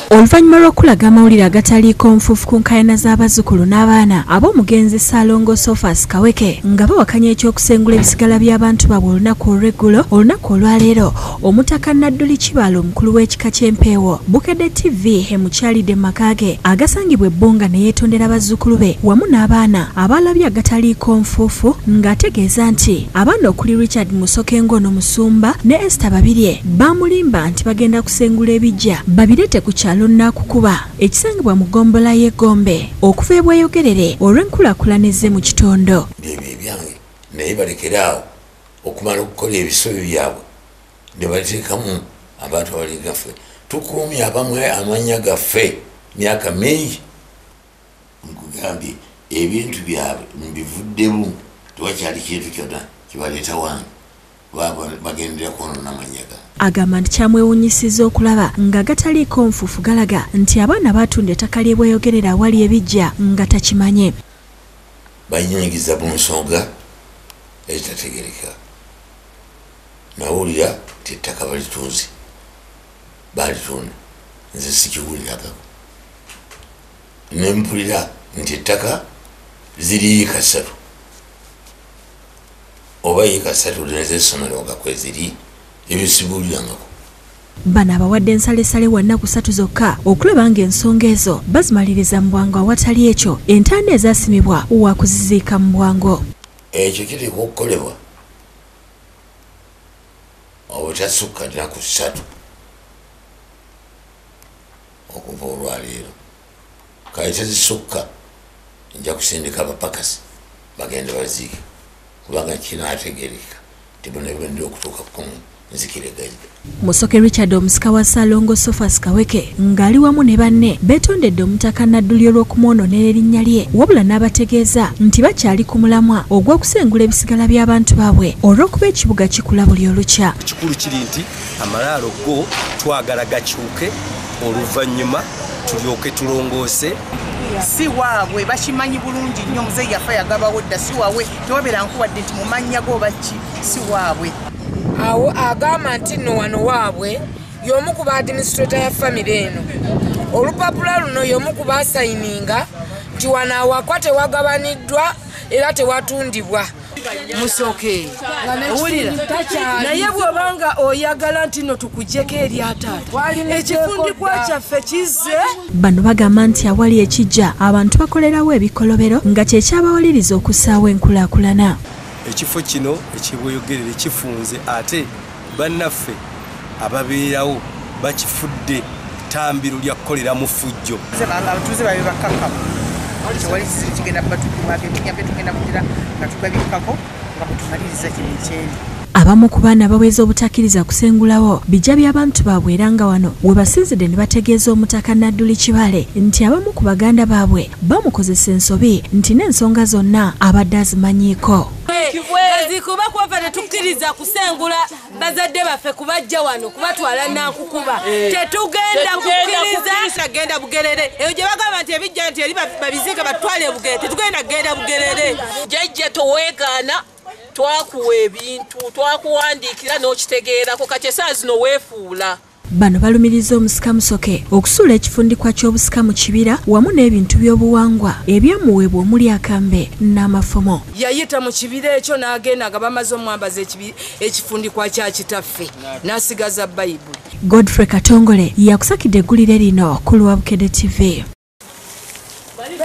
Oluvannyuma lw'okulaga amawulire agataliiko nfuufu ku nkaayana z'abazzukulu n'abaana ab'omugenzi Ssaalongo Sophas Kaweke nga bawakanya ekyokusengula ebisigala by'abantu baabwe olunaku olw'eggulo olunaku olwaleero Omutaka Nadduli Kibalo omukulu w'ekika ky'Empeewo Bukedde TV emukyalidde mu maka ge agasangibwa ebbunga ne yeetondera bazzukulu be wamu n'abaana abalabye agataliiko nfuufu ng'ategeeza nti abaana okuli Richard Musokengo ono Musumba ne Esther Babirye baamulimba nti bagenda kusengula ebijja babirete ku kyalo Nakukuba ekisangibwa mu gombola y'Egombe okuva e Bweyogerere olw'enkulaakulana ezze mu kitondo. Byebyo ebyange naye balekeraawo okumala okukola ebisobi byabwe ne bateekamu abantu abali gaffe tukuumye abamwe amannya gaffe myaka mingi nkugambye ebintu byabwe mbivuddemu tewakyali kintu kyonna kibaleeta wange bagendera kwonoona amannya ga agamba nti kyamwewunyisizza okulaba nga gataliiko nfuufu galaga nti abaana baatunda ettaka ly'e Bweyogerere awali ebijja nga takimanye. Banyingiza mu nsonga ezitategereka. Nawulira nti ettaka balitunze balitunda nze sikiwuliragako ne mpulira nti ettaka ziri yiika 3 oba yiika 3 nez'essomero nga kweziri ebisibuulirangako. Bano abawadde ensalesale wa nnaku 3 zokka okulaba ng'ensonga ezo bazimaliriza mu bwangu awatali ekyo entaana ezaasimibwa wa kuziziika mu bwangu. Ekyo kiriko okukolebwa obutasukka nnaku 3 okuva olwaleero kale tezisukka nja kusindika abapakasi bagende baziike kubanga kinaategereka tibonebende okutuuka 10 nzikireganye. Musoke Richard omusika wa Ssaalongo Sophas Kaweke ng'ali wamu ne banne beetondedde Omutaka Nadduli olw'okumwonoonera erinnya lye wabula n'abategeeza nti bakyali ku mulamwa ogw'okusengula ebisigala by'abantu baabwe olw'okuba ekibuga kikula buli olukya. Ekikulu kiri nti amalaalo go twagala gakyuke oluvannyuma tulyoke tulongoose. Si waabwe bakimanyi bulungi nnyo muzeeyi yafa yagabawo dda si waabwe tewabeera nkuwadde nti mumanya go baki si waabwe. Awo agamba nti nno wano waabwe y'omu ku administrator ya famire eno olupapula luno y'omu ku baasayininga nti wano awakwa tewagabaniddwa era tewatundibwa. Musoke owulira naye bw'obanga oyagala nti no tukuggyeko eryataata ekifundikwa kyaffe kizze. Bano bagamba nti awali ekijja abantu bakolerawo ebikolobero nga kye kyabawaliriza okussaawo enkulaakulana. Ekifo kino eky'Ebweyogerere kifunze ate bannaffe ababeerawo bakifudde ttambiro lya kukolera mu ffujjo. Abatuuze babe bakkakkamu tewali kizibu kigenda batupima byetunyambe tugenda kugira nga tugabikkako nga butumaliriza kino ekyendi. Abamu ku baana baweza obutakkiriza kusengulawo bijja by'abantu baabwe era nga wano we basinzidde ne bategeeza Omutaka Nadduli Kibale nti abamu ku baganda baabwe bamukozesa ensobi nti n'ensonga zonna abadde azimanyiiko. Kuba kuva tetukkiriza kusengula bazadde baffe kubajja wano kubatwala Nakukuba tetugenda kukkiriza genda Bugerere eyo gye bagamba nti ebijja nti eri babiziika batwale Bugerere tetugenda kgenda Bugerere. Jjajja toweegaana twakuwa ebintu twakuwandiikira n'okitegeerako kati esaawa zino weefuula. Bano balumiriza omusika Musoke okusuula ekifundikwa ky'obusika mu kibira wamu n'ebintu by'obuwangwa ebyamuweebwa omuli akambe n'amafumo. Yayita mu kibira ekyo n'agenda nga bamaze omwambaza ekifundikwa kya kitaffe n'asigaza Bayibuli. Godfrey Katongole yakusakidde eggulire lino ku lwa Bukedde TV.